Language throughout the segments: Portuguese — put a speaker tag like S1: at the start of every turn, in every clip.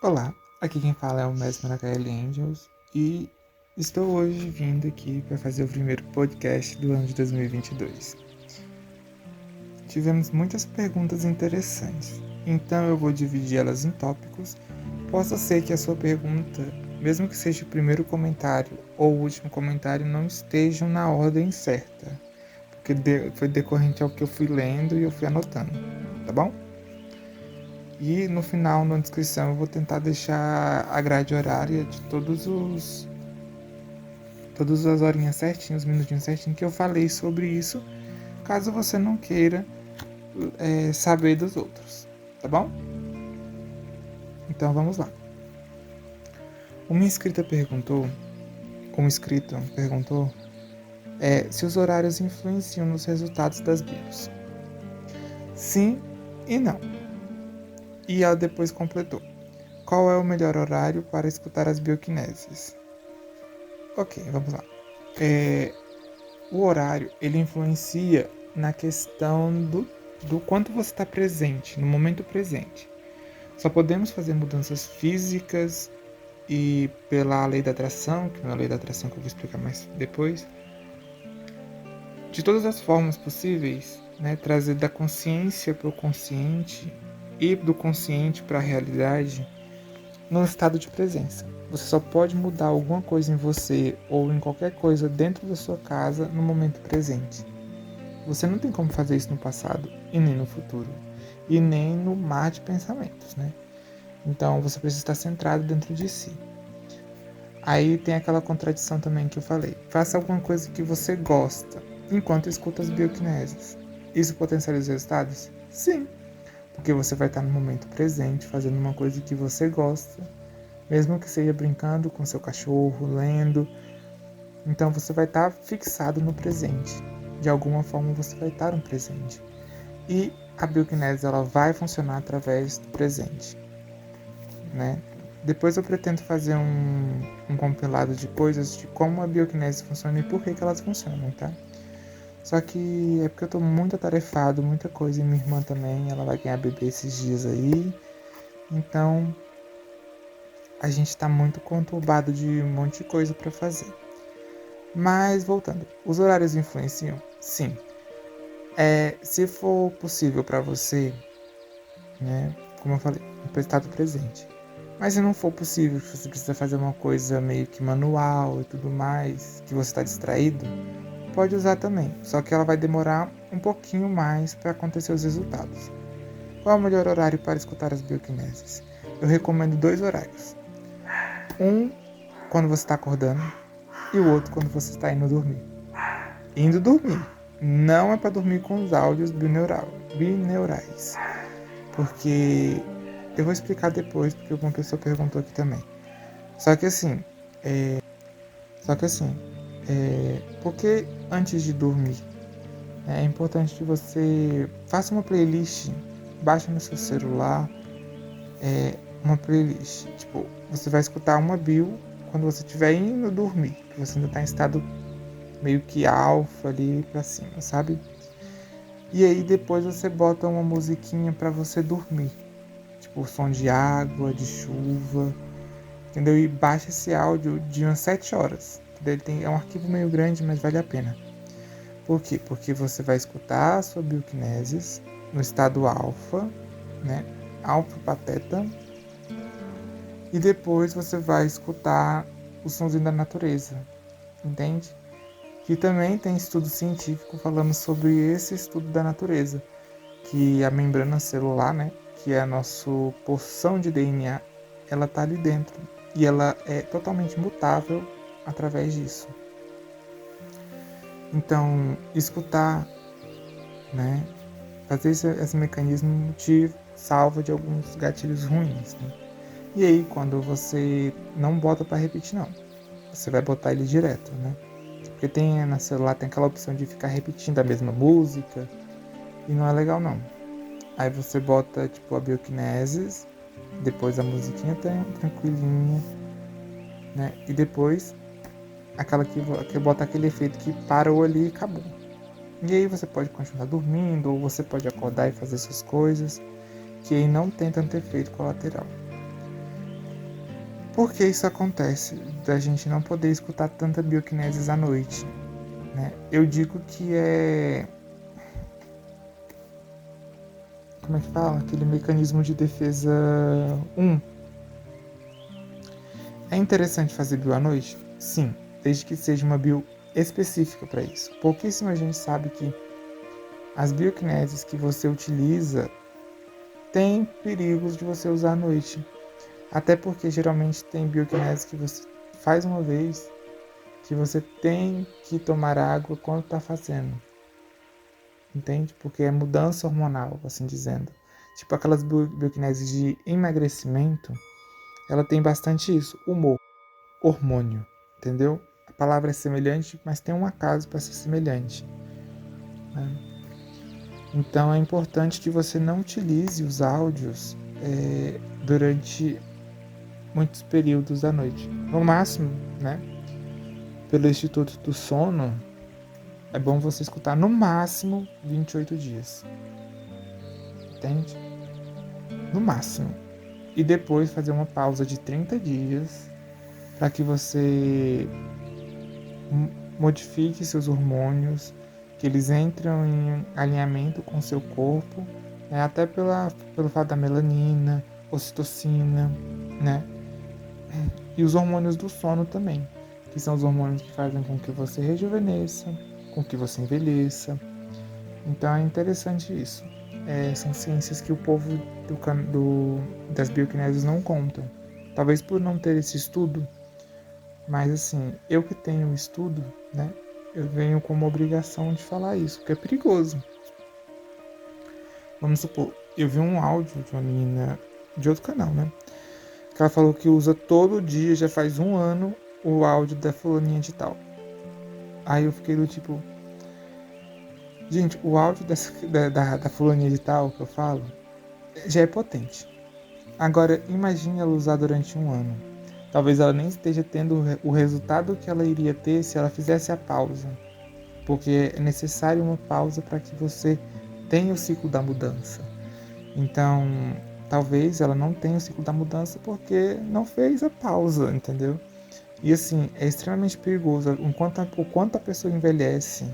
S1: Olá, aqui quem fala é o Mesmer HL Angels e estou hoje vindo aqui para fazer o primeiro podcast do ano de 2022. Tivemos muitas perguntas interessantes, então eu vou dividir elas em tópicos. Possa ser que a sua pergunta, mesmo que seja o primeiro comentário ou o último comentário, não estejam na ordem certa, porque foi decorrente ao que eu fui lendo e eu fui anotando, tá bom? E no final, na descrição, eu vou tentar deixar a grade horária de todas as horinhas certinhas, os minutinhos certinhos que eu falei sobre isso, caso você não queira saber dos outros, tá bom? Então vamos lá. Um inscrito perguntou se os horários influenciam nos resultados das bios. Sim e não. E ela depois completou: qual é o melhor horário para escutar as bioquinésias? Ok, vamos lá. O horário, ele influencia na questão do quanto você está presente, no momento presente. Só podemos fazer mudanças físicas e pela lei da atração, que é uma lei da atração que eu vou explicar mais depois, de todas as formas possíveis, né, trazer da consciência para o consciente e do consciente para a realidade no estado de presença. Você só pode mudar alguma coisa em você ou em qualquer coisa dentro da sua casa no momento presente. Você não tem como fazer isso no passado e nem no futuro e nem no mar de pensamentos, né? Então você precisa estar centrado dentro de si. Aí tem aquela contradição também que eu falei. Faça alguma coisa que você gosta enquanto escuta as bioquinésias. Isso potencializa os resultados? Sim, porque você vai estar no momento presente fazendo uma coisa que você gosta, mesmo que seja brincando com seu cachorro, lendo. Então você vai estar fixado no presente. De alguma forma você vai estar no presente. E a bioquinésia ela vai funcionar através do presente, né? Depois eu pretendo fazer um compilado de coisas de como a bioquinésia funciona e por que elas funcionam, tá? Só que é porque eu tô muito atarefado, muita coisa, e minha irmã também, ela vai ganhar bebê esses dias aí. Então a gente tá muito conturbado de um monte de coisa para fazer. Mas voltando, os horários influenciam? Sim. Se for possível para você, né, como eu falei, no estado presente. Mas se não for possível, que você precisa fazer uma coisa meio que manual e tudo mais, que você está distraído, pode usar também. Só que ela vai demorar um pouquinho mais para acontecer os resultados. Qual é o melhor horário para escutar as bioquinésias? Eu recomendo 2 horários. Um quando você está acordando e o outro quando você está indo dormir. Indo dormir. Não é para dormir com os áudios bineurais. Porque eu vou explicar depois, porque uma pessoa perguntou aqui também. Só que assim, porque antes de dormir, é importante que você faça uma playlist, baixe no seu celular, uma playlist. Tipo, você vai escutar uma bio quando você estiver indo dormir, que você ainda está em estado meio que alfa ali pra cima, sabe? E aí depois você bota uma musiquinha para você dormir, tipo som de água, de chuva, entendeu? E baixa esse áudio de umas 7 horas. É um arquivo meio grande, mas vale a pena. Por quê? Porque você vai escutar a sua bioquinesis no estado alfa, né? Alfa pateta. E depois você vai escutar o somzinho da natureza, entende? Que também tem estudo científico falando sobre esse estudo da natureza, que a membrana celular, né, que é a nossa porção de DNA, ela tá ali dentro e ela é totalmente mutável através disso. Então, escutar, né, fazer esse mecanismo te salva de alguns gatilhos ruins, né? E aí, quando você não bota para repetir, não, você vai botar ele direto, né? Porque tem na celular tem aquela opção de ficar repetindo a mesma música e não é legal não. Aí você bota tipo a bioquinesis, depois a musiquinha tranquilinha, né? E depois aquela que bota aquele efeito que parou ali e acabou. E aí você pode continuar dormindo ou você pode acordar e fazer suas coisas, que aí não tem tanto efeito colateral. Por que isso acontece? Da gente não poder escutar tanta bioquinesis à noite, né? Eu digo que é... Como é que fala? Aquele mecanismo de defesa 1. É interessante fazer bio à noite? Sim, desde que seja uma bio específica para isso. Pouquíssima gente sabe que as bioquineses que você utiliza têm perigos de você usar à noite. Até porque geralmente tem bioquineses que você faz uma vez, que você tem que tomar água quando está fazendo. Entende? Porque é mudança hormonal, assim dizendo. Tipo aquelas bioquineses de emagrecimento, ela tem bastante isso, humor, hormônio, entendeu? A palavra é semelhante, mas tem um acaso para ser semelhante, né? Então é importante que você não utilize os áudios durante muitos períodos da noite. No máximo, né? Pelo Instituto do Sono, é bom você escutar no máximo 28 dias. Entende? No máximo. E depois fazer uma pausa de 30 dias para que você modifique seus hormônios, que eles entram em alinhamento com o seu corpo, né? Até pelo fato da melanina, ocitocina, né? E os hormônios do sono também, que são os hormônios que fazem com que você rejuvenesça, com que você envelheça. Então é interessante isso. São ciências que o povo das bioquineses não contam. Talvez por não ter esse estudo, mas assim, eu que tenho o estudo, né, eu venho como obrigação de falar isso, porque é perigoso. Vamos supor, eu vi um áudio de uma menina de outro canal, né, que ela falou que usa todo dia, já faz 1 ano, o áudio da fulaninha de tal. Aí eu fiquei do tipo, gente, o áudio da fulaninha de tal que eu falo já é potente. Agora, imagine ela usar durante 1 ano. Talvez ela nem esteja tendo o resultado que ela iria ter se ela fizesse a pausa. Porque é necessário uma pausa para que você tenha o ciclo da mudança. Então, talvez ela não tenha o ciclo da mudança porque não fez a pausa, entendeu? E assim, é extremamente perigoso. O quanto a pessoa envelhece,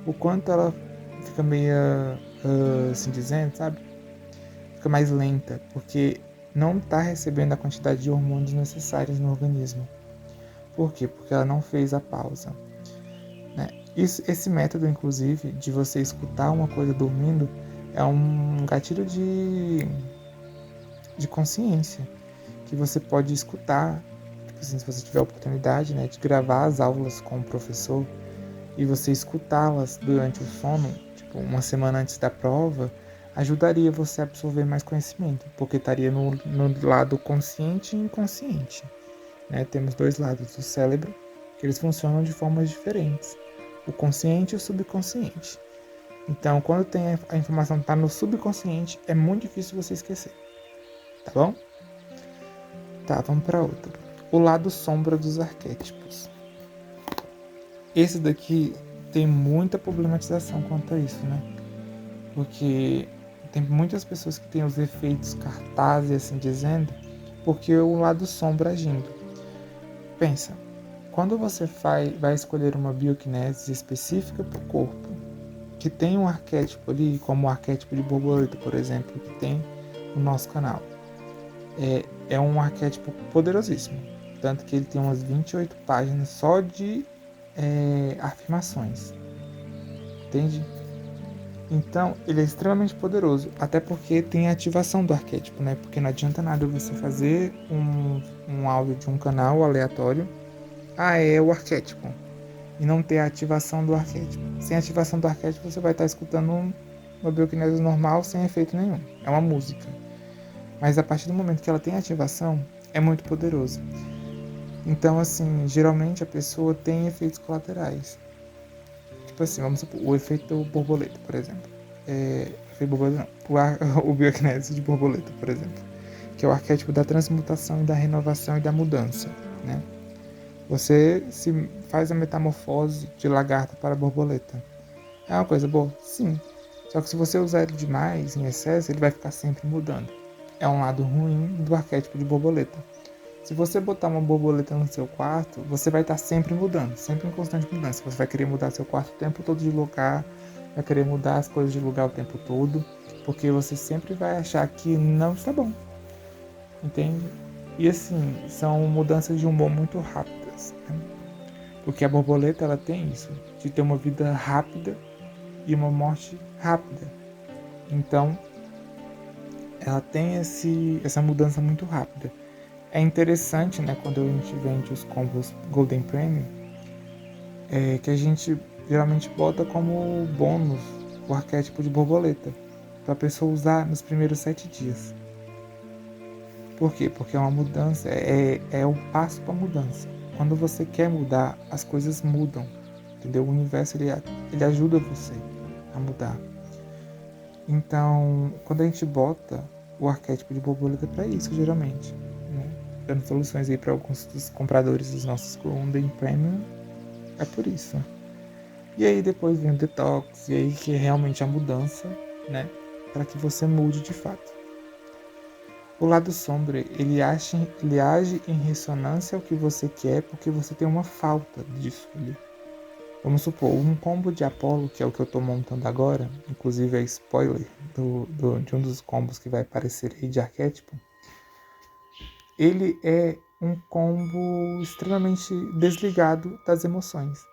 S1: o quanto ela fica meio, assim dizendo, sabe? Fica mais lenta, porque não está recebendo a quantidade de hormônios necessários no organismo. Por quê? Porque ela não fez a pausa, né? Esse método, inclusive, de você escutar uma coisa dormindo, é um gatilho de consciência, que você pode escutar, tipo assim, se você tiver a oportunidade, né, de gravar as aulas com o professor e você escutá-las durante o sono, tipo 1 semana antes da prova, ajudaria você a absorver mais conhecimento, porque estaria no lado consciente e inconsciente, né? Temos 2 lados do cérebro, que eles funcionam de formas diferentes, o consciente e o subconsciente. Então, quando tem a informação que está no subconsciente, é muito difícil você esquecer, tá bom? Tá, vamos para outra. O lado sombra dos arquétipos. Esse daqui tem muita problematização quanto a isso, né? Porque tem muitas pessoas que têm os efeitos cartazes, assim dizendo, porque o lado sombra agindo. Pensa, quando você vai escolher uma bioquinesis específica para o corpo, que tem um arquétipo ali, como o arquétipo de borboleta, por exemplo, que tem no nosso canal, é um arquétipo poderosíssimo. Tanto que ele tem umas 28 páginas só de afirmações. Entende? Então, ele é extremamente poderoso, até porque tem a ativação do arquétipo, né? Porque não adianta nada você fazer um áudio de um canal aleatório, é o arquétipo, e não ter a ativação do arquétipo. Sem a ativação do arquétipo, você vai estar escutando uma bioquinesis normal sem efeito nenhum. É uma música. Mas a partir do momento que ela tem ativação, é muito poderoso. Então, assim, geralmente a pessoa tem efeitos colaterais. Tipo assim, vamos supor, o efeito borboleta, por exemplo. Efeito borboleta não, o bioquinesis de borboleta, por exemplo. Que é o arquétipo da transmutação e da renovação e da mudança, né? Você se faz a metamorfose de lagarta para borboleta. É uma coisa boa? Sim. Só que se você usar ele demais, em excesso, ele vai ficar sempre mudando. É um lado ruim do arquétipo de borboleta. Se você botar uma borboleta no seu quarto, você vai estar sempre mudando, sempre em constante mudança. Você vai querer mudar seu quarto o tempo todo de lugar, vai querer mudar as coisas de lugar o tempo todo, porque você sempre vai achar que não está bom, entende? E assim, são mudanças de humor muito rápidas, né? Porque a borboleta, ela tem isso, de ter uma vida rápida e uma morte rápida. Então, ela tem essa mudança muito rápida. É interessante, né, quando a gente vende os combos Golden Premium, que a gente geralmente bota como bônus o arquétipo de borboleta, para a pessoa usar nos primeiros 7 dias. Por quê? Porque é uma mudança, é o passo para a mudança. Quando você quer mudar, as coisas mudam, entendeu? O universo, ele ajuda você a mudar. Então, quando a gente bota o arquétipo de borboleta para isso, geralmente, né? Dando soluções aí para alguns dos compradores dos nossos Golden Premium, é por isso. E aí depois vem o detox, e aí que é realmente a mudança, né? Para que você mude de fato. O lado sombra, ele age em ressonância ao que você quer, porque você tem uma falta disso ali. Vamos supor, um combo de Apollo, que é o que eu estou montando agora, inclusive é spoiler de um dos combos que vai aparecer aí de arquétipo, ele é um combo extremamente desligado das emoções.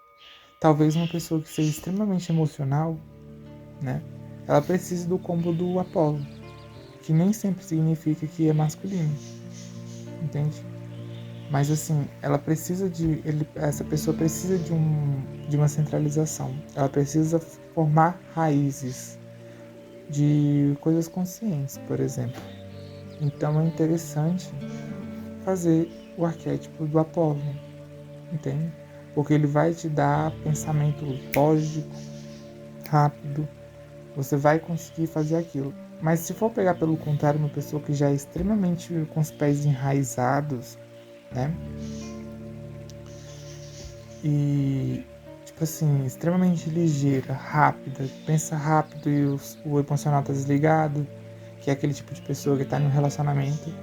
S1: Talvez uma pessoa que seja extremamente emocional, né, ela precise do combo do Apollo, que nem sempre significa que é masculino, entende? Mas assim, essa pessoa precisa de uma centralização. Ela precisa formar raízes de coisas conscientes, por exemplo. Então é interessante fazer o arquétipo do Apolo, entende? Porque ele vai te dar pensamento lógico, rápido. Você vai conseguir fazer aquilo. Mas se for pegar pelo contrário uma pessoa que já é extremamente com os pés enraizados, né? E, tipo assim, extremamente ligeira, rápida, pensa rápido e o emocional tá desligado, que é aquele tipo de pessoa que tá em um relacionamento,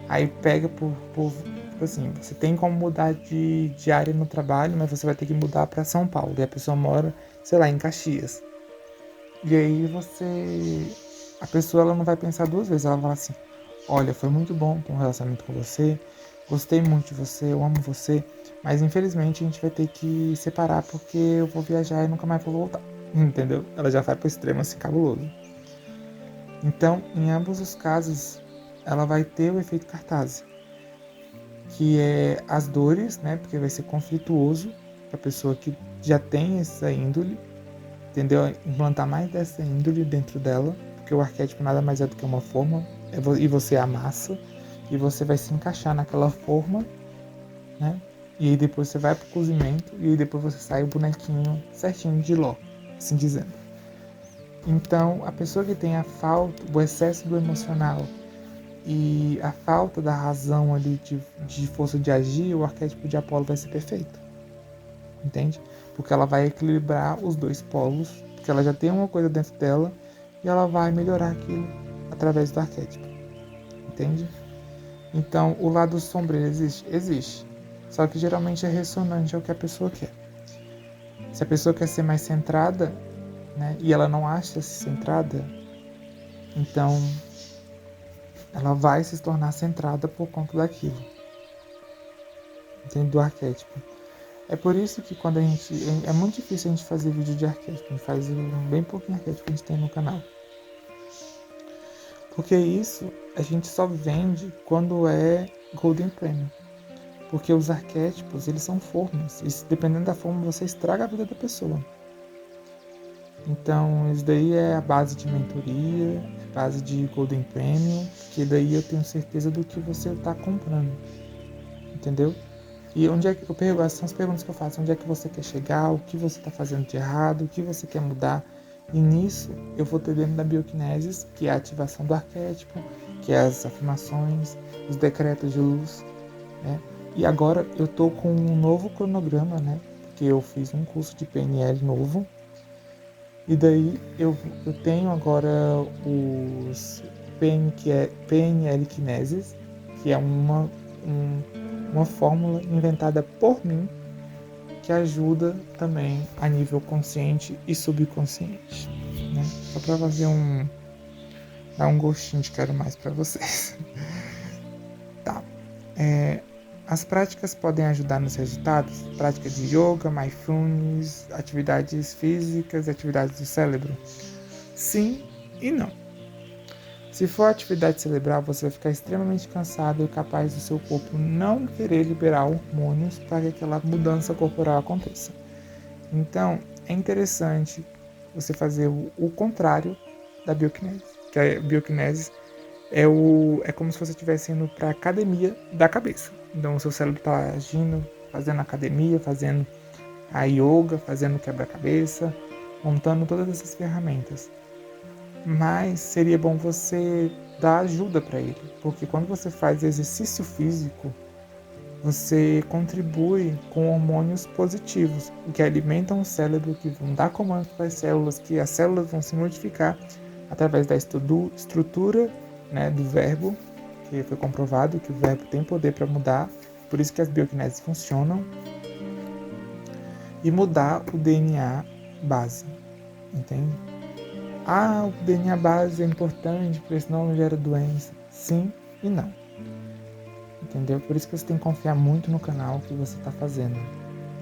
S1: aí pega tipo assim, você tem como mudar de área no trabalho, mas você vai ter que mudar para São Paulo, e a pessoa mora, sei lá, em Caxias. E aí a pessoa ela não vai pensar duas vezes, ela vai falar assim, olha, foi muito bom ter um relacionamento com você, gostei muito de você, eu amo você, mas infelizmente a gente vai ter que separar porque eu vou viajar e nunca mais vou voltar. Entendeu? Ela já vai pro extremo assim, cabuloso. Então, em ambos os casos, ela vai ter o efeito cartaz, que é as dores, né? Porque vai ser conflituoso para a pessoa que já tem essa índole, entendeu? Implantar mais dessa índole dentro dela, porque o arquétipo nada mais é do que uma forma, e você é a massa, e você vai se encaixar naquela forma, né? E aí depois você vai pro cozimento, e aí depois você sai o bonequinho certinho de Ló, assim dizendo. Então, a pessoa que tem a falta, o excesso do emocional e a falta da razão ali de força de agir, o arquétipo de Apolo vai ser perfeito. Entende? Porque ela vai equilibrar os dois polos, porque ela já tem uma coisa dentro dela e ela vai melhorar aquilo através do arquétipo. Entende? Então, o lado sombrio existe? Existe. Só que geralmente é ressonante ao que a pessoa quer. Se a pessoa quer ser mais centrada, né, e ela não acha-se centrada, então ela vai se tornar centrada por conta daquilo. Entende? Do arquétipo. É por isso que quando a gente... É muito difícil a gente fazer vídeo de arquétipo. A gente faz bem pouquinho arquétipo que a gente tem no canal. Porque isso a gente só vende quando é Golden Premium. Porque os arquétipos, eles são formas. E dependendo da forma, você estraga a vida da pessoa. Então, isso daí é a base de mentoria, base de Golden Premium, que daí eu tenho certeza do que você está comprando. Entendeu? E onde é que eu pergunto, essas são as perguntas que eu faço, onde é que você quer chegar, o que você está fazendo de errado, o que você quer mudar. E nisso eu vou ter dentro da bioquinesis, que é a ativação do arquétipo, que é as afirmações, os decretos de luz, né? E agora eu tô com um novo cronograma, né? Porque eu fiz um curso de PNL novo. E daí eu tenho agora os PNL Kinesis, que é uma fórmula inventada por mim que ajuda também a nível consciente e subconsciente, né? Só para fazer dar um gostinho de quero mais para vocês. Tá. As práticas podem ajudar nos resultados? Prática de yoga, mindfulness, atividades físicas, atividades do cérebro? Sim e não. Se for atividade cerebral, você vai ficar extremamente cansado e capaz do seu corpo não querer liberar hormônios para que aquela mudança corporal aconteça. Então, é interessante você fazer o contrário da bioquinese. Que a bioquinese é como se você estivesse indo para a academia da cabeça. Então, o seu cérebro está agindo, fazendo academia, fazendo a yoga, fazendo quebra-cabeça, montando todas essas ferramentas. Mas seria bom você dar ajuda para ele, porque quando você faz exercício físico, você contribui com hormônios positivos, que alimentam o cérebro, que vão dar comando para as células, que as células vão se modificar através da estrutura, né, do verbo, que foi comprovado que o verbo tem poder para mudar, por isso que as bioquineses funcionam, e mudar o DNA base, entende? O DNA base é importante, porque senão não gera doença. Sim e não. Entendeu? Por isso que você tem que confiar muito no canal que você está fazendo.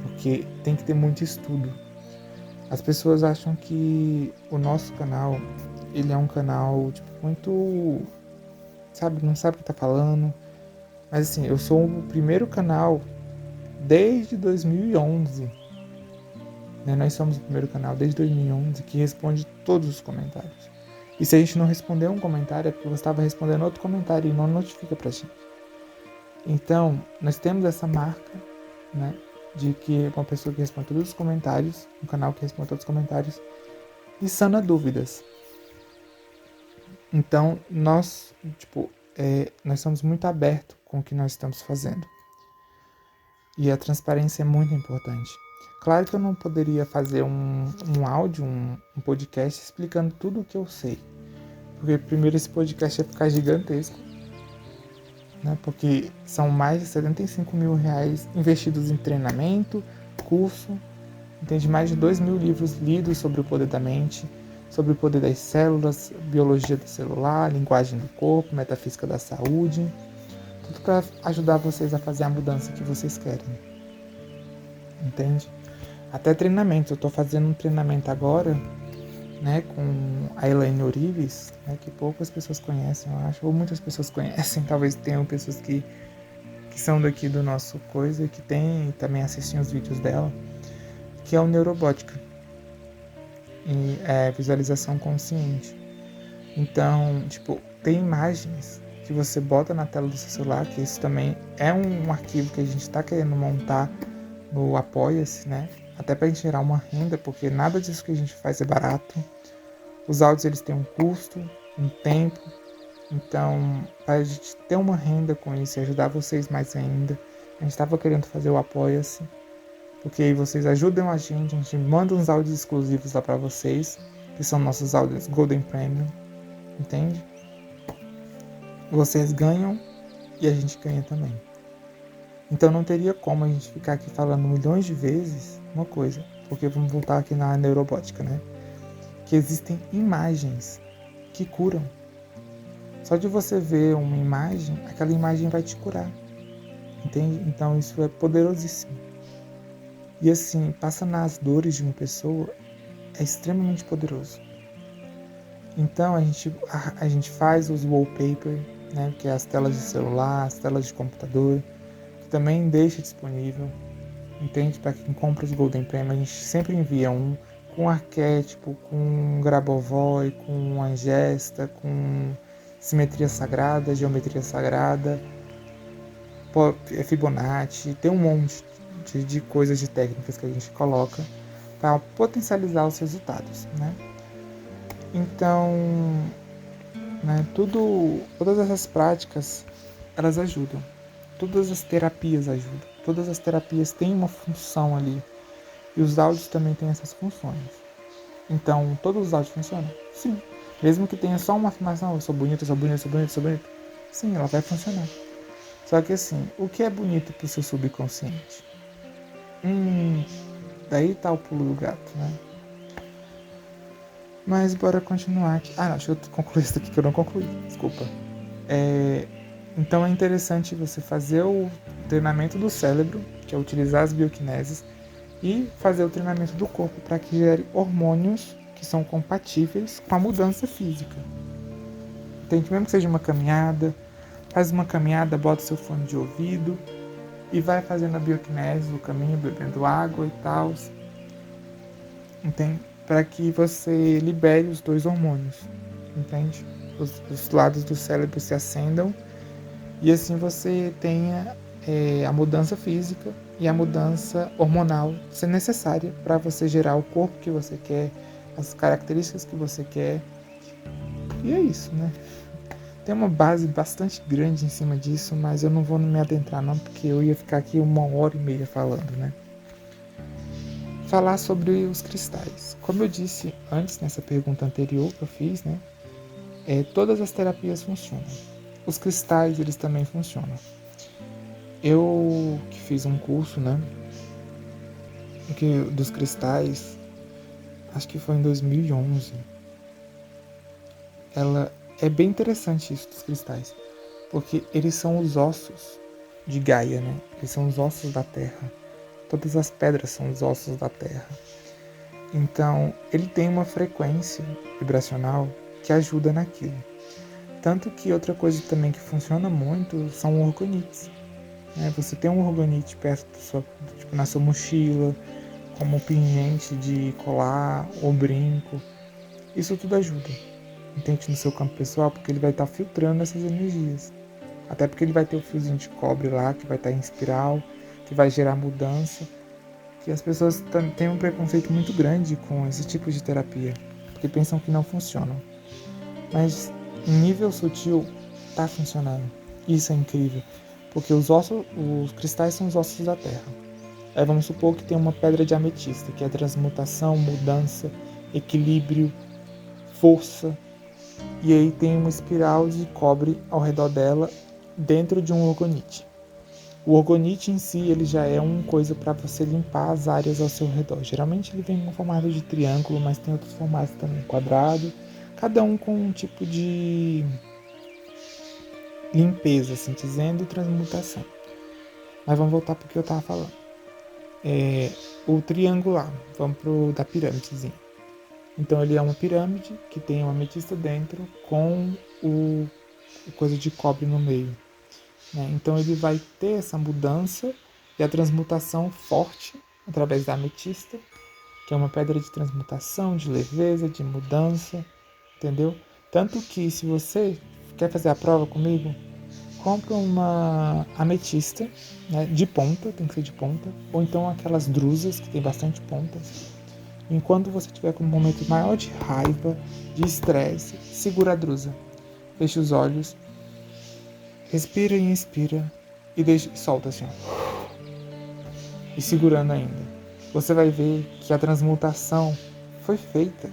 S1: Porque tem que ter muito estudo. As pessoas acham que o nosso canal, ele é um canal, tipo, muito... não sabe o que está falando. Mas assim, eu sou o primeiro canal desde 2011. Nós somos o primeiro canal desde 2011 que responde todos os comentários. E se a gente não responder um comentário é porque você estava respondendo outro comentário e não notifica pra gente. Então, nós temos essa marca, né, de que é uma pessoa que responde todos os comentários, um canal que responde todos os comentários e sana dúvidas. Então, nós somos muito abertos com o que nós estamos fazendo. E a transparência é muito importante. Claro que eu não poderia fazer um áudio, um podcast explicando tudo o que eu sei. Porque primeiro esse podcast ia ficar gigantesco, né? Porque são mais de 75 mil reais investidos em treinamento, curso, entende? Mais de 2 mil livros lidos sobre o poder da mente, sobre o poder das células, biologia do celular, linguagem do corpo, metafísica da saúde. Tudo para ajudar vocês a fazer a mudança que vocês querem. Entende? Até treinamento. Eu estou fazendo um treinamento agora, né, com a Elaine Orives, né, que poucas pessoas conhecem, eu acho, ou muitas pessoas conhecem, talvez tenham pessoas que são daqui do nosso coisa, que tem também assistem os vídeos dela, que é o Neurobótica, e é visualização consciente. Então, tem imagens que você bota na tela do seu celular, que isso também é um arquivo que a gente está querendo montar no Apoia-se, né? Até para a gente gerar uma renda, porque nada disso que a gente faz é barato. Os áudios eles têm um custo, um tempo. Então, para a gente ter uma renda com isso e ajudar vocês mais ainda, a gente estava querendo fazer o Apoia-se, porque aí vocês ajudam a gente manda uns áudios exclusivos lá para vocês, que são nossos áudios Golden Premium, entende? Vocês ganham e a gente ganha também. Então não teria como a gente ficar aqui falando milhões de vezes uma coisa, porque vamos voltar aqui na neurobótica, né? Que existem imagens que curam. Só de você ver uma imagem, aquela imagem vai te curar, entende? Então isso é poderosíssimo. E assim, passa nas dores de uma pessoa, é extremamente poderoso. Então a gente faz os wallpaper, né? Que é as telas de celular, as telas de computador, também deixa disponível, entende? Para quem compra os Golden Premium, a gente sempre envia um com arquétipo, com Grabovoi, com Angesta, com simetria sagrada, geometria sagrada, Fibonacci, tem um monte de coisas, de técnicas que a gente coloca para potencializar os resultados, né? Então, né, todas essas práticas, elas ajudam. Todas as terapias ajudam. Todas as terapias têm uma função ali. E os áudios também têm essas funções. Então, todos os áudios funcionam? Sim. Mesmo que tenha só uma afirmação, eu sou bonito, eu sou bonito, eu sou bonito, eu sou bonito. Sim, ela vai funcionar. Só que assim, o que é bonito pro seu subconsciente? Daí tá o pulo do gato, né? Mas bora continuar aqui. Não, deixa eu concluir isso aqui que eu não concluí, desculpa. Então é interessante você fazer o treinamento do cérebro, que é utilizar as bioquineses, e fazer o treinamento do corpo para que gere hormônios que são compatíveis com a mudança física. Entende? Mesmo que seja uma caminhada, faz uma caminhada, bota seu fone de ouvido e vai fazendo a bioquinese no caminho, bebendo água e tal. Entende? Para que você libere os dois hormônios, entende? Os lados do cérebro se acendam e assim você tenha a mudança física e a mudança hormonal ser necessária para você gerar o corpo que você quer, as características que você quer. E é isso, né? Tem uma base bastante grande em cima disso, mas eu não vou me adentrar não, porque eu ia ficar aqui 1h30 falando, né? Falar sobre os cristais. Como eu disse antes, nessa pergunta anterior que eu fiz, né? Todas as terapias funcionam. Os cristais, eles também funcionam. Eu que fiz um curso, né? Dos cristais, acho que foi em 2011. É bem interessante isso dos cristais, porque eles são os ossos de Gaia, né? Eles são os ossos da Terra. Todas as pedras são os ossos da Terra. Então, ele tem uma frequência vibracional que ajuda naquilo. Tanto que outra coisa também que funciona muito são orgonites. Né? Você tem um orgonite perto na sua mochila, como um pingente de colar ou brinco. Isso tudo ajuda. Entende? No seu campo pessoal, porque ele vai estar filtrando essas energias. Até porque ele vai ter o fiozinho de cobre lá, que vai estar em espiral, que vai gerar mudança. Que as pessoas têm um preconceito muito grande com esse tipo de terapia, porque pensam que não funcionam. Mas em nível sutil, está funcionando. Isso é incrível, porque os cristais são os ossos da Terra. Aí vamos supor que tem uma pedra de ametista, que é transmutação, mudança, equilíbrio, força. E aí tem uma espiral de cobre ao redor dela, dentro de um orgonite. O orgonite em si, ele já é uma coisa para você limpar as áreas ao seu redor. Geralmente ele vem em formato de triângulo, mas tem outros formatos também, quadrado. Cada um com um tipo de limpeza, assim dizendo, e transmutação. Mas vamos voltar para o que eu estava falando. O triangular, vamos pro da pirâmidezinha. Então ele é uma pirâmide que tem uma ametista dentro com o coisa de cobre no meio. Né? Então ele vai ter essa mudança e a transmutação forte através da ametista, que é uma pedra de transmutação, de leveza, de mudança, entendeu? Tanto que se você quer fazer a prova comigo, compra uma ametista, né, de ponta, tem que ser de ponta, ou então aquelas drusas que tem bastante pontas. Enquanto você tiver com um momento maior de raiva, de estresse, segura a drusa, fecha os olhos, respira e inspira e solta assim, ó. E segurando ainda. Você vai ver que a transmutação foi feita,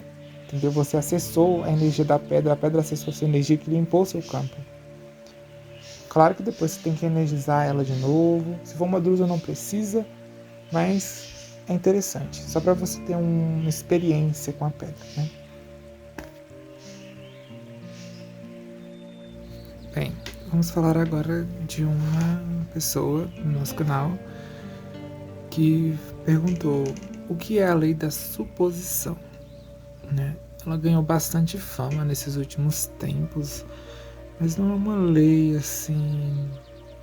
S1: entendeu? Você acessou a energia da pedra, a pedra acessou a sua energia que limpou seu campo. Claro que depois você tem que energizar ela de novo. Se for uma drusa não precisa, mas é interessante, só para você ter uma experiência com a pedra, né? Bem, vamos falar agora de uma pessoa no nosso canal que perguntou o que é a lei da suposição, né? Ela ganhou bastante fama nesses últimos tempos, mas não é uma lei assim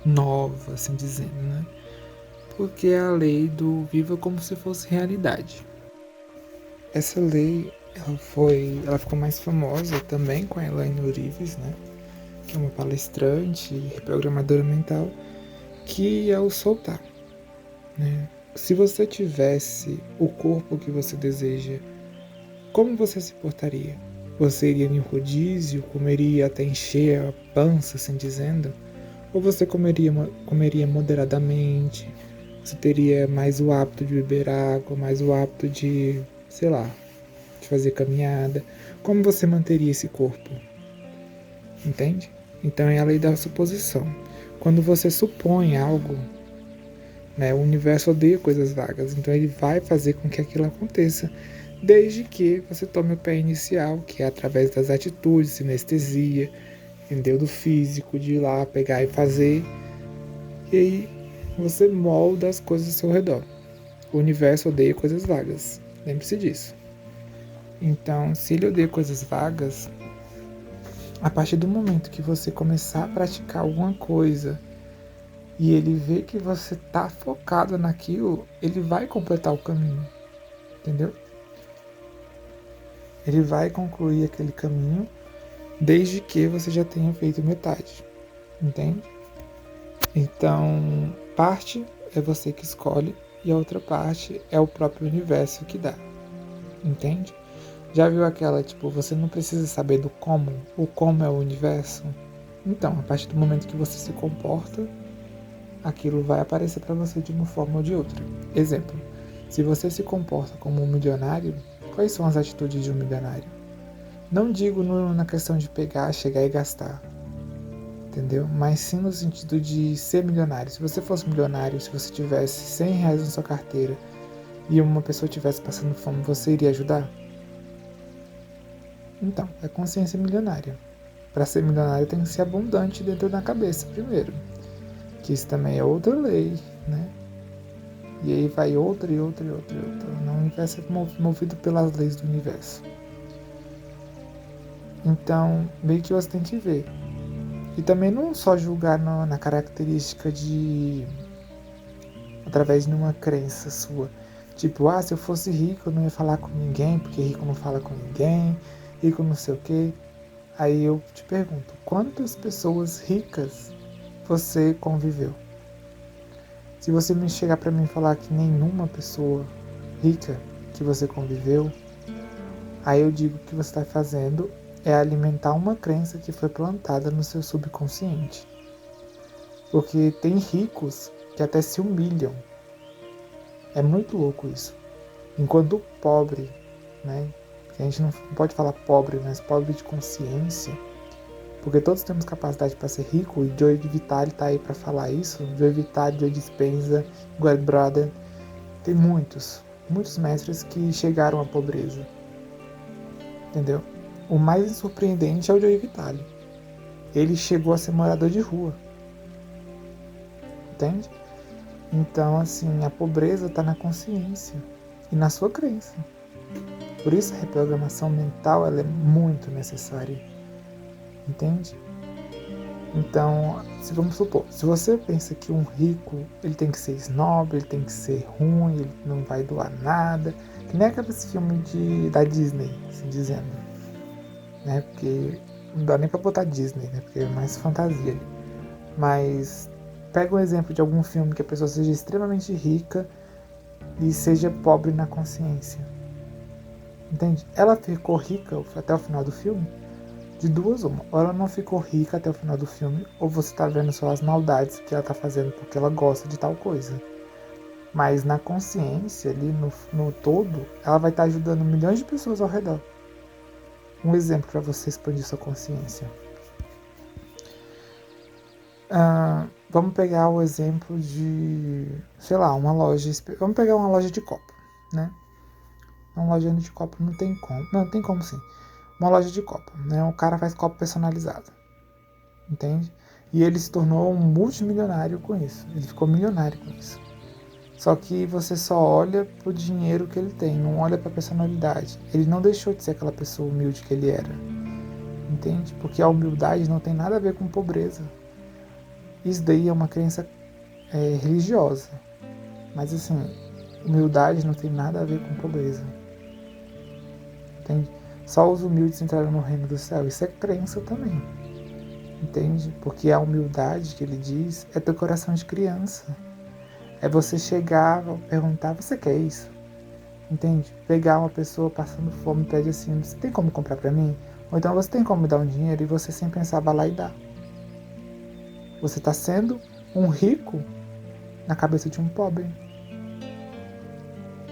S1: nova, assim dizendo, né? Porque é a lei do viva como se fosse realidade. Essa lei ela ficou mais famosa também com a Elaine Orives, né? Que é uma palestrante, reprogramadora mental, que é o soltar, né? Se você tivesse o corpo que você deseja, como você se portaria? Você iria em rodízio, comeria até encher a pança, assim dizendo? Ou você comeria moderadamente? Você teria mais o hábito de beber água, mais o hábito de, sei lá, de fazer caminhada? Como você manteria esse corpo? Entende? Então é a lei da suposição. quando você supõe algo, né, o universo odeia coisas vagas, então ele vai fazer com que aquilo aconteça, desde que você tome o pé inicial, que é através das atitudes, sinestesia, entendeu? Do físico, de ir lá, pegar e fazer, e aí você molda as coisas ao seu redor. O universo odeia coisas vagas, lembre-se disso. Então, se ele odeia coisas vagas, a partir do momento que você começar a praticar alguma coisa e ele vê que você está focado naquilo, ele vai completar o caminho, entendeu? Ele vai concluir aquele caminho desde que você já tenha feito metade, entende? Então, parte é você que escolhe e a outra parte é o próprio universo que dá, entende? Já viu aquela, tipo, você não precisa saber do como, o como é o universo? Então, a partir do momento que você se comporta, aquilo vai aparecer para você de uma forma ou de outra. Exemplo, se você se comporta como um milionário, quais são as atitudes de um milionário? Não digo na questão de pegar, chegar e gastar, entendeu? Mas sim no sentido de ser milionário. Se você fosse milionário, se você tivesse R$ 100 na sua carteira e uma pessoa estivesse passando fome, você iria ajudar? Então, é consciência milionária. Para ser milionário tem que ser abundante dentro da cabeça primeiro. Que isso também é outra lei, né? E aí vai outra e outra e outra e outra. O universo é movido pelas leis do universo. Então, meio que você tem que ver. E também não só julgar na característica de... através de uma crença sua. Tipo, se eu fosse rico eu não ia falar com ninguém, porque rico não fala com ninguém, rico não sei o quê. Aí eu te pergunto, quantas pessoas ricas você conviveu? Se você me chegar para mim e falar que nenhuma pessoa rica que você conviveu, aí eu digo que o que você está fazendo é alimentar uma crença que foi plantada no seu subconsciente. Porque tem ricos que até se humilham. É muito louco isso. Enquanto o pobre, né? A gente não pode falar pobre, mas pobre de consciência, porque todos temos capacidade para ser rico, e Joe Vitale está aí para falar isso. Joe Vitale, Joe Dispenza, Greg Braden, tem muitos mestres que chegaram à pobreza, entendeu? O mais surpreendente é o Joe Vitale. Ele chegou a ser morador de rua, entende? Então, assim, a pobreza está na consciência e na sua crença. Por isso a reprogramação mental ela é muito necessária, entende? Então, vamos supor, se você pensa que um rico ele tem que ser snob, ele tem que ser ruim, ele não vai doar nada, que nem aqueles filmes da Disney, assim dizendo, né? Porque não dá nem pra botar Disney, né? Porque é mais fantasia. Mas pega um exemplo de algum filme que a pessoa seja extremamente rica e seja pobre na consciência. Entende? Ela ficou rica até o final do filme? De duas uma. Ou ela não ficou rica até o final do filme, ou você tá vendo só as maldades que ela tá fazendo porque ela gosta de tal coisa. Mas na consciência, ali no todo, ela vai estar ajudando milhões de pessoas ao redor. Um exemplo para você expandir sua consciência. Vamos pegar o exemplo de, sei lá, uma loja. Vamos pegar uma loja de copo, né? Uma loja de copo não tem como. Não, tem como sim. Uma loja de copo, né? O cara faz copo personalizado, entende? E ele se tornou um multimilionário com isso. Ele ficou milionário com isso. Só que você só olha pro dinheiro que ele tem, não olha pra personalidade. Ele não deixou de ser aquela pessoa humilde que ele era, entende? Porque a humildade não tem nada a ver com pobreza. Isso daí é uma crença religiosa. Mas assim, humildade não tem nada a ver com pobreza, entende? Só os humildes entraram no reino do céu. Isso é crença também, entende? Porque a humildade que ele diz é teu coração de criança. É você chegar e perguntar, você quer isso? Entende? Pegar uma pessoa passando fome e pede assim, você tem como comprar pra mim? Ou então você tem como me dar um dinheiro e você sem pensar vai lá e dá. Você tá sendo um rico na cabeça de um pobre.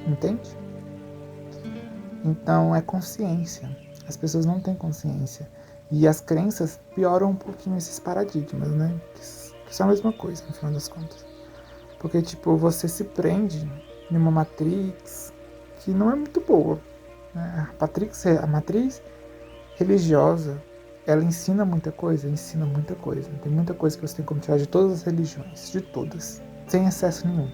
S1: Entende? Então é consciência. As pessoas não têm consciência. E as crenças pioram um pouquinho esses paradigmas, né? Que são a mesma coisa, no final das contas. Porque, tipo, você se prende em uma matrix que não é muito boa, né? A matriz religiosa, ela ensina muita coisa, ensina muita coisa. Tem muita coisa que você tem como tirar de todas as religiões, de todas, sem excesso nenhum.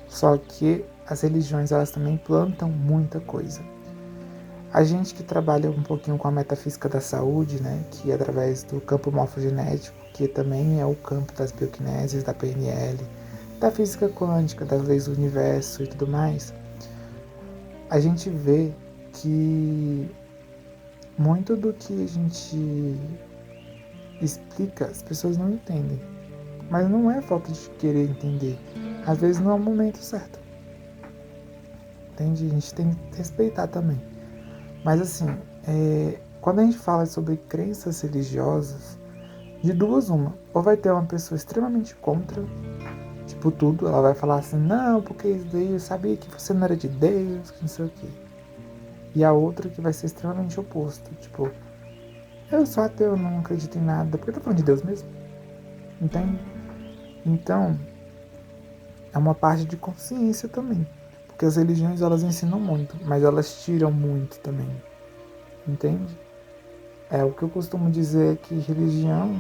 S1: Só que as religiões, elas também plantam muita coisa. A gente que trabalha um pouquinho com a metafísica da saúde, né, que é através do campo morfogenético, que também é o campo das bioquinésias, da PNL, da física quântica, das leis do universo e tudo mais, a gente vê que muito do que a gente explica, as pessoas não entendem. Mas não é falta de querer entender. Às vezes não é o momento certo. Entende? A gente tem que respeitar também. Mas assim, quando a gente fala sobre crenças religiosas, de duas uma. Ou vai ter uma pessoa extremamente contra, tipo tudo, ela vai falar assim, não, porque isso daí eu sabia que você não era de Deus, que não sei o quê. E a outra que vai ser extremamente oposto, tipo, eu sou ateu, não acredito em nada, porque eu tô falando de Deus mesmo. Entende? Então, é uma parte de consciência também. Porque as religiões, elas ensinam muito, mas elas tiram muito também. Entende? O que eu costumo dizer é que religião...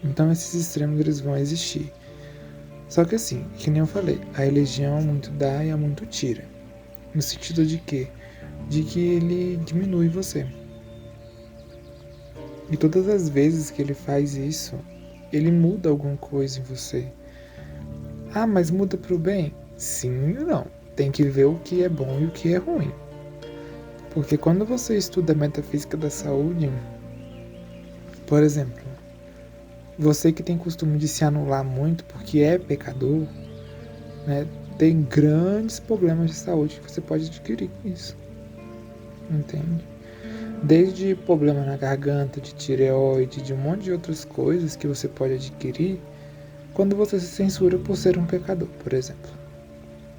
S1: Então esses extremos, eles vão existir. Só que assim, que nem eu falei, a religião muito dá e a muito tira. No sentido de quê? De que ele diminui você. E todas as vezes que ele faz isso, ele muda alguma coisa em você. Ah, mas muda pro bem? Sim e não. Tem que ver o que é bom e o que é ruim. Porque quando você estuda a metafísica da saúde, por exemplo, você que tem costume de se anular muito porque é pecador, né, tem grandes problemas de saúde que você pode adquirir com isso. Entende? Desde problema na garganta, de tireoide, de um monte de outras coisas que você pode adquirir quando você se censura por ser um pecador, por exemplo.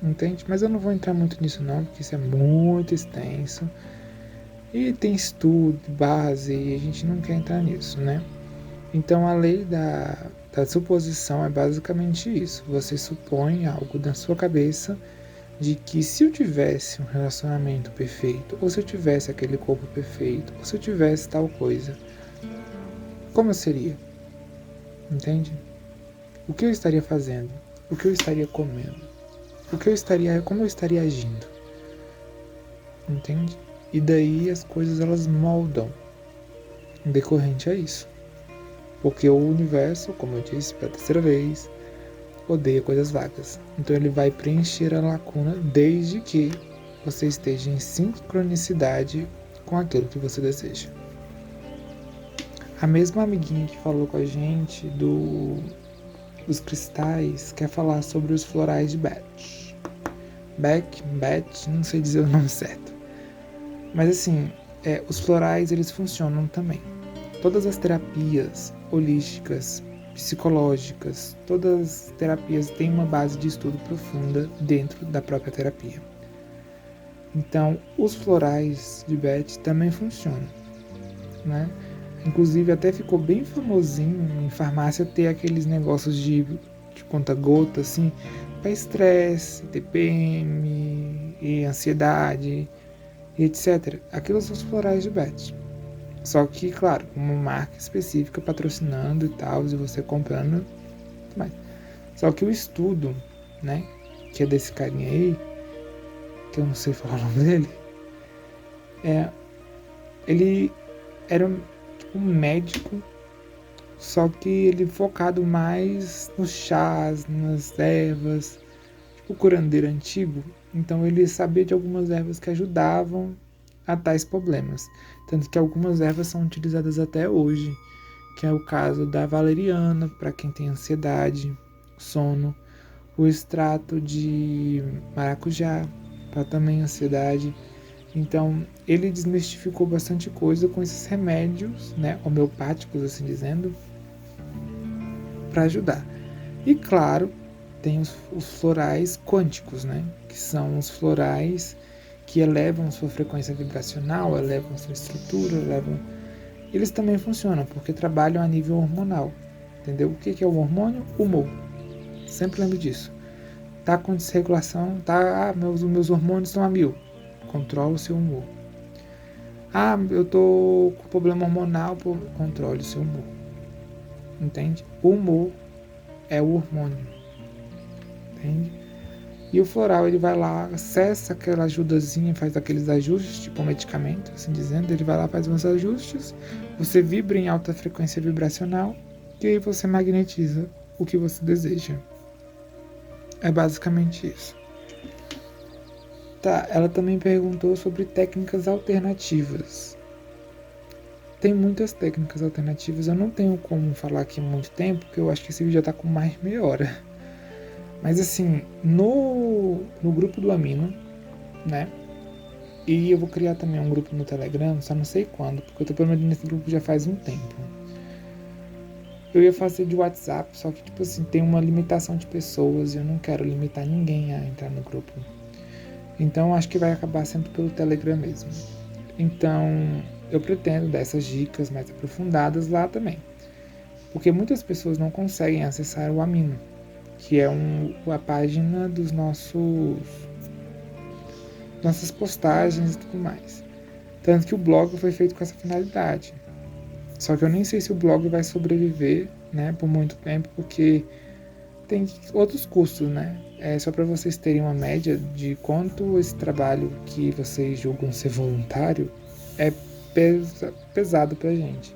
S1: Entende? Mas eu não vou entrar muito nisso não, porque isso é muito extenso. E tem estudo, base, e a gente não quer entrar nisso, né? Então a lei da suposição é basicamente isso. Você supõe algo na sua cabeça de que se eu tivesse um relacionamento perfeito, ou se eu tivesse aquele corpo perfeito, ou se eu tivesse tal coisa, como eu seria? Entende? O que eu estaria fazendo? O que eu estaria comendo? Como eu estaria agindo? Entende? E daí as coisas, elas moldam decorrente a isso. Porque o universo, como eu disse pela terceira vez, odeia coisas vagas. Então ele vai preencher a lacuna desde que você esteja em sincronicidade com aquilo que você deseja. A mesma amiguinha que falou com a gente dos cristais quer falar sobre os florais de Beth, não sei dizer o nome certo. Mas assim, os florais, eles funcionam também. Todas as terapias holísticas, psicológicas, todas as terapias têm uma base de estudo profunda dentro da própria terapia. Então, os florais de Beth também funcionam, né? Inclusive, até ficou bem famosinho em farmácia ter aqueles negócios de conta-gota, assim, para estresse, TPM, e ansiedade, e etc. Aqueles são os florais de Beth. Só que, claro, uma marca específica patrocinando e tal, e você comprando. Mas, só que o estudo, né, que é desse carinha aí, que eu não sei falar o nome dele, ele era um médico, só que ele focado mais nos chás, nas ervas, tipo curandeiro antigo. Então ele sabia de algumas ervas que ajudavam a tais problemas. Tanto que algumas ervas são utilizadas até hoje, que é o caso da valeriana, para quem tem ansiedade, sono, o extrato de maracujá, para também ansiedade. Então, ele desmistificou bastante coisa com esses remédios, né, homeopáticos, assim dizendo, para ajudar. E claro, tem os florais quânticos, né? Que são os florais que elevam sua frequência vibracional, elevam sua estrutura, Eles também funcionam, porque trabalham a nível hormonal, entendeu? O que é o hormônio? Humor. Sempre lembre disso. Tá com desregulação, meus hormônios estão a 1000. Controla o seu humor. Eu tô com problema hormonal, controle o seu humor. Entende? O humor é o hormônio. Entende? E o floral, ele vai lá, acessa aquela ajudazinha, faz aqueles ajustes, tipo um medicamento, assim dizendo, ele vai lá, faz uns ajustes, você vibra em alta frequência vibracional, e aí você magnetiza o que você deseja. É basicamente isso. Tá, ela também perguntou sobre técnicas alternativas. Tem muitas técnicas alternativas, eu não tenho como falar aqui muito tempo, porque eu acho que esse vídeo já tá com mais de meia hora. Mas assim, no grupo do Amino, né? E eu vou criar também um grupo no Telegram, só não sei quando, porque eu tô permanecendo nesse grupo já faz um tempo. Eu ia fazer de WhatsApp, só que tipo assim, tem uma limitação de pessoas e eu não quero limitar ninguém a entrar no grupo. Então acho que vai acabar sendo pelo Telegram mesmo. Então eu pretendo dar essas dicas mais aprofundadas lá também. Porque muitas pessoas não conseguem acessar o Amino, que é a página dos nossas postagens e tudo mais. Tanto que o blog foi feito com essa finalidade. Só que eu nem sei se o blog vai sobreviver, né, por muito tempo, porque tem outros custos, né? É só para vocês terem uma média de quanto esse trabalho que vocês julgam ser voluntário é pesado pra gente.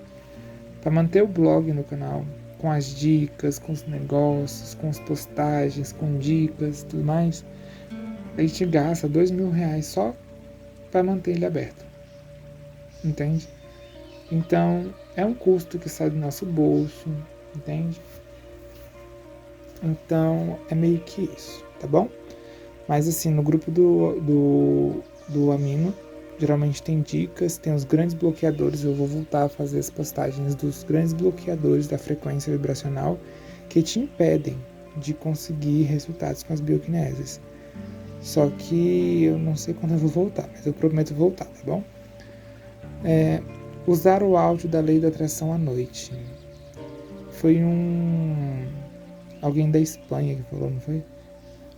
S1: Para manter o blog no canal, com as dicas, com os negócios, com as postagens, com dicas e tudo mais, a gente gasta R$2.000 só para manter ele aberto. Entende? Então, é um custo que sai do nosso bolso, entende? Então, é meio que isso, tá bom? Mas assim, no grupo do Amino, geralmente tem dicas, tem os grandes bloqueadores, eu vou voltar a fazer as postagens dos grandes bloqueadores da frequência vibracional que te impedem de conseguir resultados com as bioquineses. Só que eu não sei quando eu vou voltar, mas eu prometo voltar, tá bom? Usar o áudio da lei da atração à noite. Foi alguém da Espanha que falou, não foi?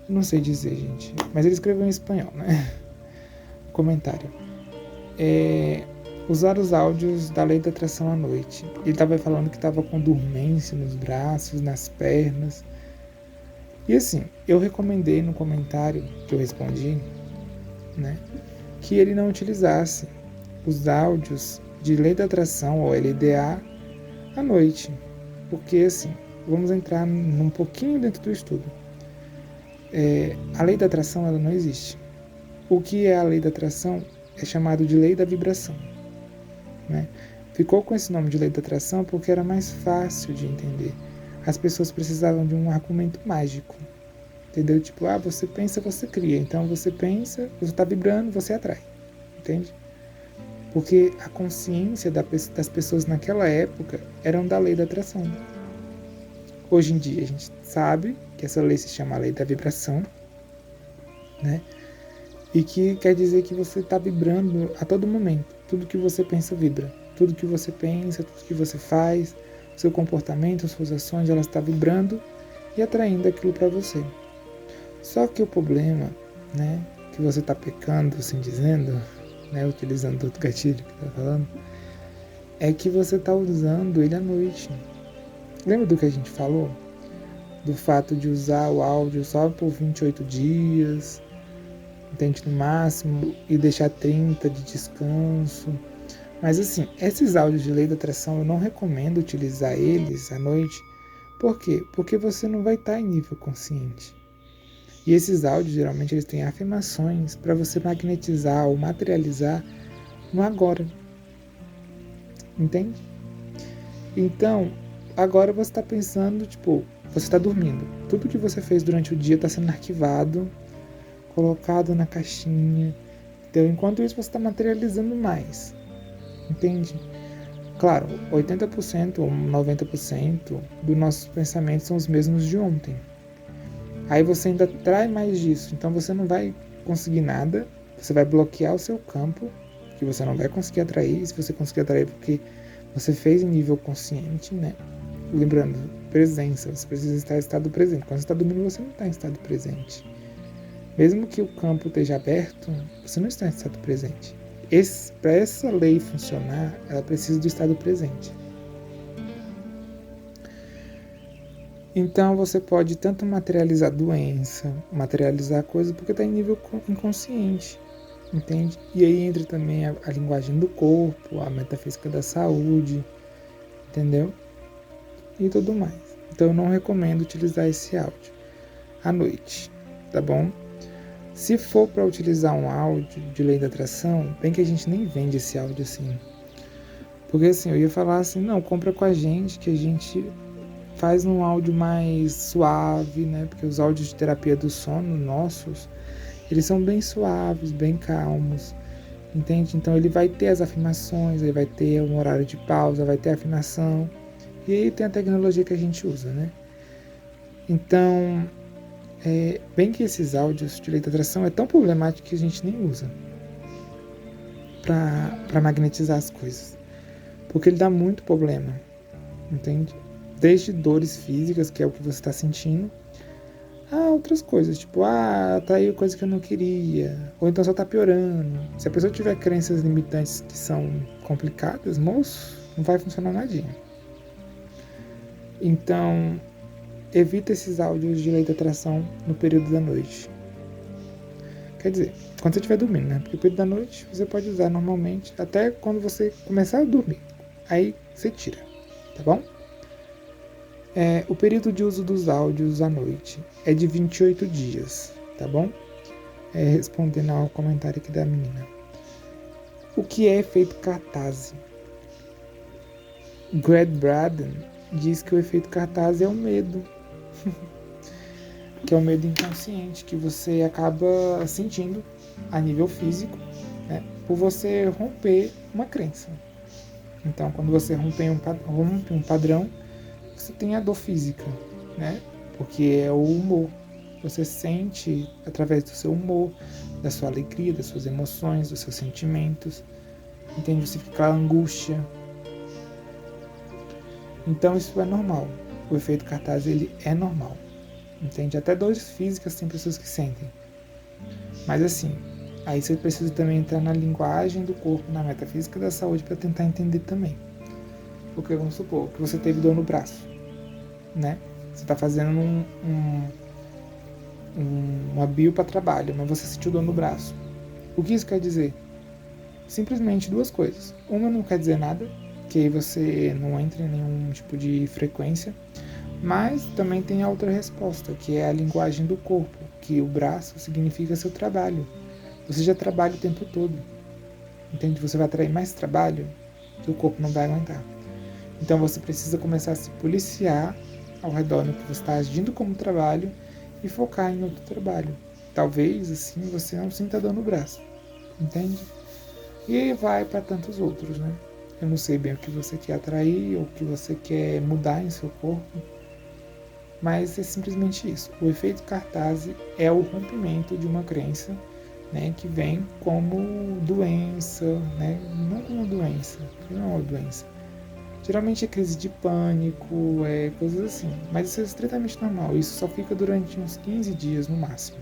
S1: Não sei dizer, gente. Mas ele escreveu em espanhol, né? Comentário. Usar os áudios da lei da atração à noite. Ele estava falando que estava com dormência nos braços, nas pernas. E assim, eu recomendei no comentário que eu respondi, né, que ele não utilizasse os áudios de lei da atração ou LDA à noite. Porque assim, vamos entrar um pouquinho dentro do estudo. A lei da atração, ela não existe. O que é a lei da atração é chamado de lei da vibração, né? Ficou com esse nome de lei da atração porque era mais fácil de entender. As pessoas precisavam de um argumento mágico, entendeu? Tipo, você pensa, você cria. Então você pensa, você está vibrando, você atrai, entende? Porque a consciência das pessoas naquela época eram da lei da atração. Hoje em dia a gente sabe que essa lei se chama lei da vibração, né? E que quer dizer que você está vibrando a todo momento. Tudo que você pensa vibra. Tudo que você pensa, tudo que você faz, seu comportamento, suas ações, elas estão vibrando e atraindo aquilo para você. Só que o problema, né, que você está pecando, assim dizendo, né, utilizando outro gatilho que está falando, é que você está usando ele à noite. Lembra do que a gente falou? Do fato de usar o áudio só por 28 dias, entende, no máximo, e deixar 30 de descanso. Mas assim, esses áudios de lei da atração eu não recomendo utilizar eles à noite. Por quê? Porque você não vai estar em nível consciente. E esses áudios, geralmente, eles têm afirmações para você magnetizar ou materializar no agora. Entende? Então, agora você está pensando, tipo, você está dormindo. Tudo que você fez durante o dia está sendo arquivado, colocado na caixinha. Então, enquanto isso, você está materializando mais. Entende? Claro, 80% ou 90% dos nossos pensamentos são os mesmos de ontem. Aí você ainda atrai mais disso, então você não vai conseguir nada, você vai bloquear o seu campo, que você não vai conseguir atrair. Se você conseguir atrair, porque você fez em nível consciente, né? Lembrando, presença, você precisa estar em estado presente. Quando você está dormindo, você não está em estado presente. Mesmo que o campo esteja aberto, você não está em estado presente. Para essa lei funcionar, ela precisa do estado presente. Então você pode tanto materializar doença, materializar coisa, porque está em nível inconsciente, entende? E aí entra também a linguagem do corpo, a metafísica da saúde, entendeu? E tudo mais. Então eu não recomendo utilizar esse áudio à noite, tá bom? Se for para utilizar um áudio de lei da atração, bem que a gente nem vende esse áudio assim. Porque assim, eu ia falar assim, não, compra com a gente, que a gente faz um áudio mais suave, né? Porque os áudios de terapia do sono nossos, eles são bem suaves, bem calmos, entende? Então ele vai ter as afirmações, ele vai ter um horário de pausa, vai ter a afinação. E aí tem a tecnologia que a gente usa, né? Então, bem que esses áudios de lei da atração é tão problemático que a gente nem usa para magnetizar as coisas. Porque ele dá muito problema, entende? Desde dores físicas, que é o que você está sentindo, a outras coisas, tipo, atraiu coisa que eu não queria, ou então só tá piorando. Se a pessoa tiver crenças limitantes que são complicadas, moço, não vai funcionar nadinha. Então, evita esses áudios de lei da atração no período da noite. Quer dizer, quando você estiver dormindo, né? Porque no período da noite você pode usar normalmente, até quando você começar a dormir. Aí você tira, tá bom? O período de uso dos áudios à noite é de 28 dias, tá bom? Respondendo ao comentário aqui da menina. O que é efeito cartaz? Greg Braden diz que o efeito cartaz é o medo. Que é o medo inconsciente, que você acaba sentindo a nível físico, né? Por você romper uma crença. Então, quando você rompe um padrão, você tem a dor física, né? Porque é o humor. Você sente através do seu humor, da sua alegria, das suas emoções, dos seus sentimentos. Entende? Você fica com angústia. Então isso é normal. O efeito cartaz, ele é normal. Entende? Até dores físicas tem pessoas que sentem. Mas assim, aí você precisa também entrar na linguagem do corpo, na metafísica da saúde, para tentar entender também. Porque vamos supor que você teve dor no braço, né? Você está fazendo uma bio para trabalho, mas você sentiu dor no braço. O que isso quer dizer? Simplesmente duas coisas. Uma não quer dizer nada, que aí você não entra em nenhum tipo de frequência, mas também tem a outra resposta, que é a linguagem do corpo, que o braço significa seu trabalho. Você já trabalha o tempo todo, entende? Você vai atrair mais trabalho que o corpo não vai aguentar. Então você precisa começar a se policiar ao redor do que você está agindo como trabalho e focar em outro trabalho. Talvez assim você não sinta dor no braço, entende? E aí vai para tantos outros, né? Eu não sei bem o que você quer atrair ou o que você quer mudar em seu corpo, mas é simplesmente isso. O efeito cartaz é o rompimento de uma crença, né, que vem como doença, né? Não como doença, porque não é uma doença. Geralmente é crise de pânico, coisas assim. Mas isso é estritamente normal. Isso só fica durante uns 15 dias no máximo,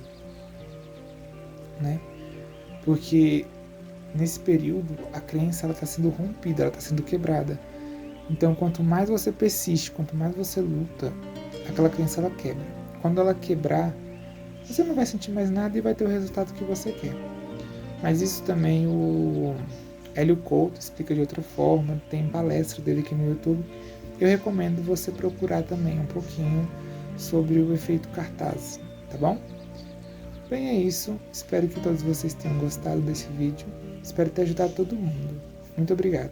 S1: né? Porque nesse período a crença está sendo rompida, ela está sendo quebrada. Então quanto mais você persiste, quanto mais você luta, aquela crença ela quebra. Quando ela quebrar, você não vai sentir mais nada e vai ter o resultado que você quer. Mas isso também o Hélio Couto explica de outra forma, tem palestra dele aqui no YouTube. Eu recomendo você procurar também um pouquinho sobre o efeito cartaz, tá bom? Bem, é isso. Espero que todos vocês tenham gostado desse vídeo. Espero ter ajudado todo mundo. Muito obrigado.